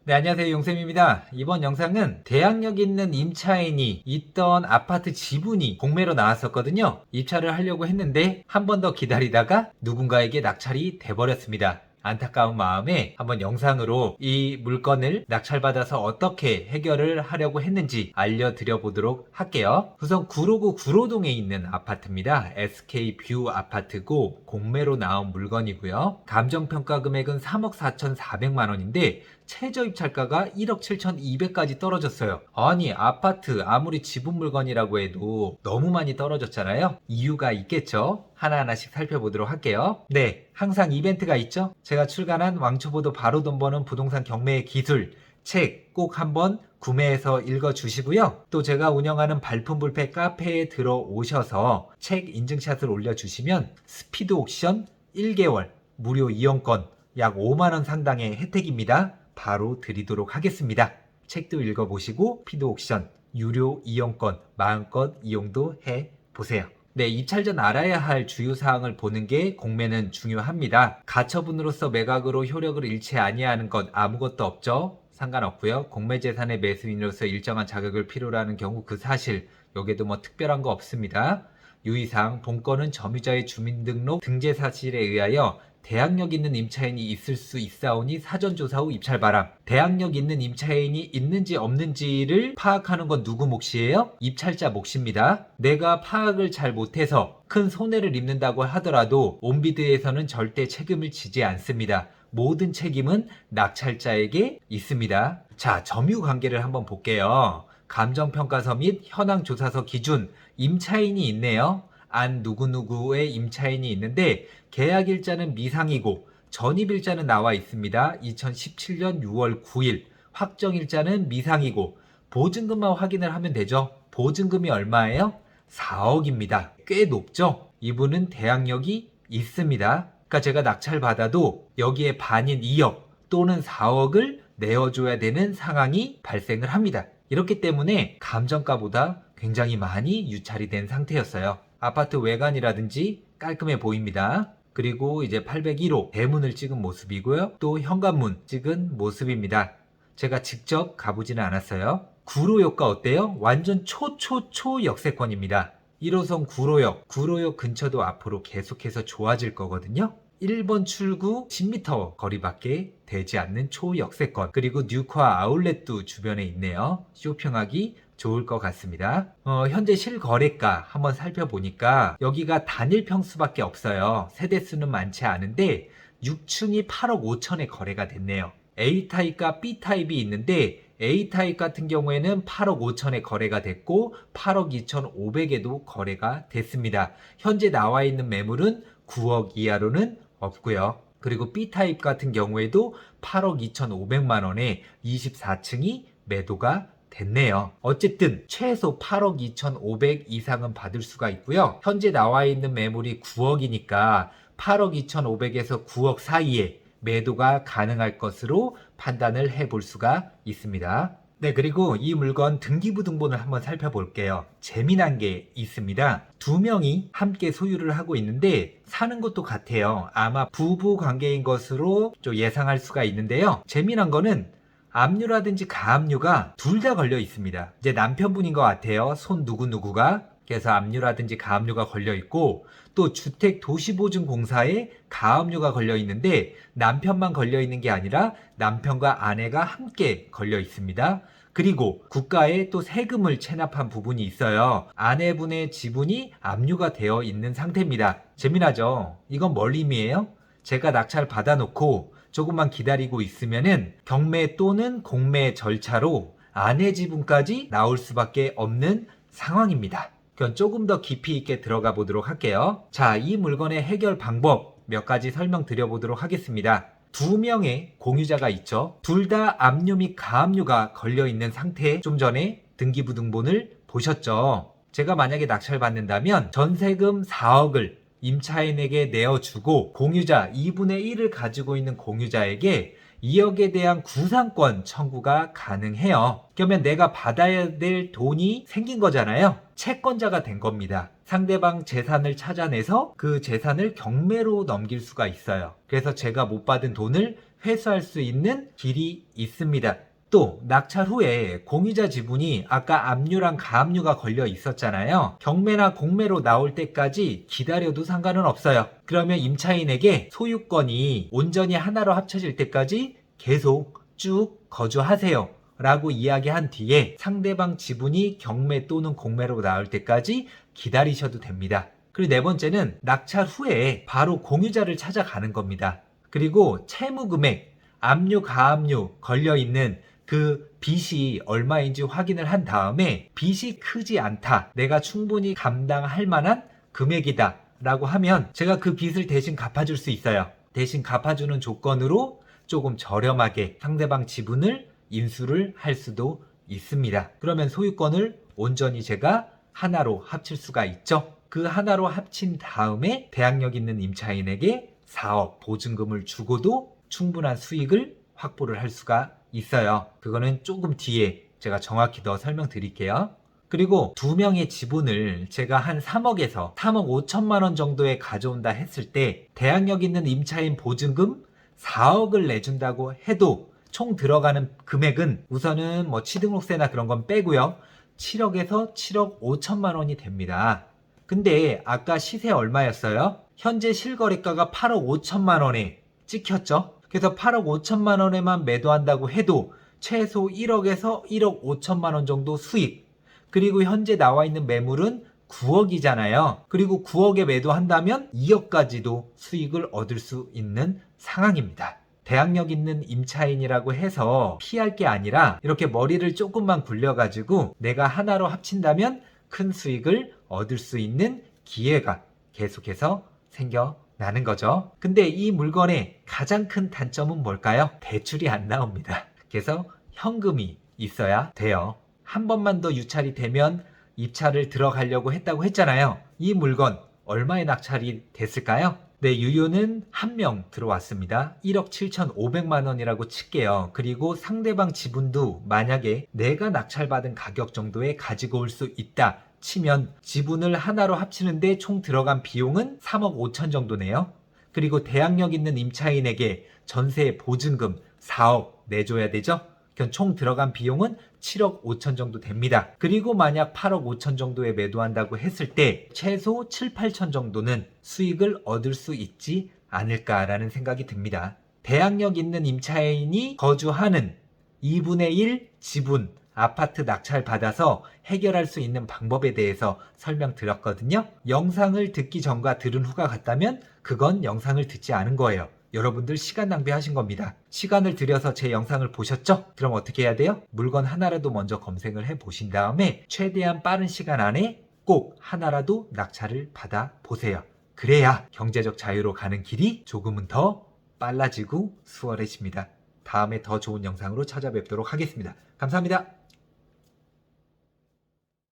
네, 안녕하세요. 용쌤입니다. 이번 영상은 대항력 있는 임차인이 있던 아파트 지분이 공매로 나왔었거든요. 입찰을 하려고 했는데 한 번 더 기다리다가 누군가에게 낙찰이 돼버렸습니다. 안타까운 마음에 한번 영상으로 이 물건을 낙찰받아서 어떻게 해결을 하려고 했는지 알려드려 보도록 할게요. 우선 구로구 구로동에 있는 아파트입니다. SK뷰 아파트고 공매로 나온 물건이고요. 감정평가 금액은 3억 4,400만 원인데 최저 입찰가가 1억 7,200까지 떨어졌어요. 아니, 아파트 아무리 지분 물건이라고 해도 너무 많이 떨어졌잖아요. 이유가 있겠죠? 하나하나씩 살펴보도록 할게요. 네, 항상 이벤트가 있죠? 제가 출간한 왕초보도 바로 돈 버는 부동산 경매의 기술 책 꼭 한번 구매해서 읽어주시고요. 또 제가 운영하는 발품불패 카페에 들어오셔서 책 인증샷을 올려주시면 스피드 옥션 1개월 무료 이용권 약 5만원 상당의 혜택입니다. 바로 드리도록 하겠습니다. 책도 읽어보시고 피드 옥션 유료 이용권 마음껏 이용도 해보세요. 네, 입찰 전 알아야 할 주요사항을 보는 게 공매는 중요합니다. 가처분으로서 매각으로 효력을 잃지 아니하는 것 아무것도 없죠? 상관없고요. 공매재산의 매수인으로서 일정한 자격을 필요로 하는 경우 그 사실, 여기에도 뭐 특별한 거 없습니다. 유의사항, 본건은 점유자의 주민등록 등재 사실에 의하여 대항력 있는 임차인이 있을 수 있사오니 사전조사 후 입찰 바람. 대항력 있는 임차인이 있는지 없는지를 파악하는 건 누구 몫이에요? 입찰자 몫입니다. 내가 파악을 잘 못해서 큰 손해를 입는다고 하더라도 온비드에서는 절대 책임을 지지 않습니다. 모든 책임은 낙찰자에게 있습니다. 자, 점유 관계를 한번 볼게요. 감정평가서 및 현황조사서 기준 임차인이 있네요. 안 누구누구의 임차인이 있는데 계약일자는 미상이고 전입일자는 나와 있습니다. 2017년 6월 9일 확정일자는 미상이고 보증금만 확인을 하면 되죠. 보증금이 얼마예요? 4억입니다. 꽤 높죠? 이분은 대항력이 있습니다. 그러니까 제가 낙찰 받아도 여기에 반인 2억 또는 4억을 내어줘야 되는 상황이 발생을 합니다. 이렇기 때문에 감정가보다 굉장히 많이 유찰이 된 상태였어요. 아파트 외관이라든지 깔끔해 보입니다. 그리고 이제 801호 대문을 찍은 모습이고요. 또 현관문 찍은 모습입니다. 제가 직접 가보지는 않았어요. 구로역가 어때요? 완전 초초초 역세권입니다. 1호선 구로역 근처도 앞으로 계속해서 좋아질 거거든요. 1번 출구 10m 거리밖에 되지 않는 초역세권, 그리고 뉴카 아울렛도 주변에 있네요. 쇼핑하기 좋을 것 같습니다. 현재 실거래가 한번 살펴보니까 여기가 단일 평수밖에 없어요. 세대수는 많지 않은데 6층이 8억 5천에 거래가 됐네요. A타입과 B타입이 있는데 A타입 같은 경우에는 8억 5천에 거래가 됐고 8억 2,500에도 거래가 됐습니다. 현재 나와 있는 매물은 9억 이하로는 없고요. 그리고 B타입 같은 경우에도 8억 2,500만 원에 24층이 매도가 됐네요. 어쨌든 최소 8억 2,500 이상은 받을 수가 있고요. 현재 나와 있는 매물이 9억이니까 8억 2,500에서 9억 사이에 매도가 가능할 것으로 판단을 해볼 수가 있습니다. 네, 그리고 이 물건 등기부등본을 한번 살펴볼게요. 재미난 게 있습니다. 두 명이 함께 소유를 하고 있는데 사는 것도 같아요. 아마 부부 관계인 것으로 좀 예상할 수가 있는데요. 재미난 거는 압류라든지 가압류가 둘 다 걸려 있습니다. 이제 남편분인 것 같아요. 손 누구누구가. 그래서 압류라든지 가압류가 걸려 있고, 또 주택도시보증공사에 가압류가 걸려 있는데 남편만 걸려 있는 게 아니라 남편과 아내가 함께 걸려 있습니다. 그리고 국가에 또 세금을 체납한 부분이 있어요. 아내분의 지분이 압류가 되어 있는 상태입니다. 재미나죠? 이건 뭘 의미해요? 제가 낙찰 받아놓고 조금만 기다리고 있으면은 경매 또는 공매 절차로 아내 지분까지 나올 수밖에 없는 상황입니다. 그건 조금 더 깊이 있게 들어가 보도록 할게요. 자, 이 물건의 해결 방법 몇 가지 설명드려 보도록 하겠습니다. 두 명의 공유자가 있죠. 둘 다 압류 및 가압류가 걸려 있는 상태. 좀 전에 등기부등본을 보셨죠. 제가 만약에 낙찰 받는다면 전세금 4억을 임차인에게 내어주고 공유자 2분의 1을 가지고 있는 공유자에게 2억에 대한 구상권 청구가 가능해요. 그러면 내가 받아야 될 돈이 생긴 거잖아요. 채권자가 된 겁니다. 상대방 재산을 찾아내서 그 재산을 경매로 넘길 수가 있어요. 그래서 제가 못 받은 돈을 회수할 수 있는 길이 있습니다. 또 낙찰 후에 공유자 지분이 아까 압류랑 가압류가 걸려 있었잖아요. 경매나 공매로 나올 때까지 기다려도 상관은 없어요. 그러면 임차인에게 소유권이 온전히 하나로 합쳐질 때까지 계속 쭉 거주하세요 라고 이야기한 뒤에 상대방 지분이 경매 또는 공매로 나올 때까지 기다리셔도 됩니다. 그리고 네 번째는 낙찰 후에 바로 공유자를 찾아가는 겁니다. 그리고 채무 금액, 압류, 가압류 걸려있는 그 빚이 얼마인지 확인을 한 다음에 빚이 크지 않다, 내가 충분히 감당할 만한 금액이다 라고 하면 제가 그 빚을 대신 갚아줄 수 있어요. 대신 갚아주는 조건으로 조금 저렴하게 상대방 지분을 인수를 할 수도 있습니다. 그러면 소유권을 온전히 제가 하나로 합칠 수가 있죠. 그 하나로 합친 다음에 대항력 있는 임차인에게 4억 보증금을 주고도 충분한 수익을 확보를 할 수가 있어요. 그거는 조금 뒤에 제가 정확히 더 설명드릴게요. 그리고 두 명의 지분을 제가 한 3억에서 3억 5천만 원 정도에 가져온다 했을 때 대항력 있는 임차인 보증금 4억을 내준다고 해도 총 들어가는 금액은 우선은 뭐 취등록세나 그런 건 빼고요. 7억에서 7억 5천만 원이 됩니다. 근데 아까 시세 얼마였어요? 현재 실거래가가 8억 5천만 원에 찍혔죠? 그래서 8억 5천만 원에만 매도한다고 해도 최소 1억에서 1억 5천만 원 정도 수익. 그리고 현재 나와 있는 매물은 9억이잖아요. 그리고 9억에 매도한다면 2억까지도 수익을 얻을 수 있는 상황입니다. 대항력 있는 임차인이라고 해서 피할 게 아니라 이렇게 머리를 조금만 굴려가지고 내가 하나로 합친다면 큰 수익을 얻을 수 있는 기회가 계속해서 생겨나는 거죠. 근데 이 물건의 가장 큰 단점은 뭘까요? 대출이 안 나옵니다. 그래서 현금이 있어야 돼요. 한 번만 더 유찰이 되면 입찰을 들어가려고 했다고 했잖아요. 이 물건 얼마에 낙찰이 됐을까요? 네, 유효는 한 명 들어왔습니다. 1억 7,500만 원이라고 칠게요. 그리고 상대방 지분도 만약에 내가 낙찰받은 가격 정도에 가지고 올 수 있다 치면 지분을 하나로 합치는데 총 들어간 비용은 3억 5천 정도네요. 그리고 대항력 있는 임차인에게 전세 보증금 4억 내줘야 되죠. 그럼 총 들어간 비용은 7억 5천 정도 됩니다. 그리고 만약 8억 5천 정도에 매도한다고 했을 때 최소 7, 8천 정도는 수익을 얻을 수 있지 않을까라는 생각이 듭니다. 대항력 있는 임차인이 거주하는 2분의 1 지분 아파트 낙찰 받아서 해결할 수 있는 방법에 대해서 설명드렸거든요. 영상을 듣기 전과 들은 후가 같다면 그건 영상을 듣지 않은 거예요. 여러분들 시간 낭비하신 겁니다. 시간을 들여서 제 영상을 보셨죠? 그럼 어떻게 해야 돼요? 물건 하나라도 먼저 검색을 해 보신 다음에 최대한 빠른 시간 안에 꼭 하나라도 낙찰을 받아 보세요. 그래야 경제적 자유로 가는 길이 조금은 더 빨라지고 수월해집니다. 다음에 더 좋은 영상으로 찾아뵙도록 하겠습니다. 감사합니다.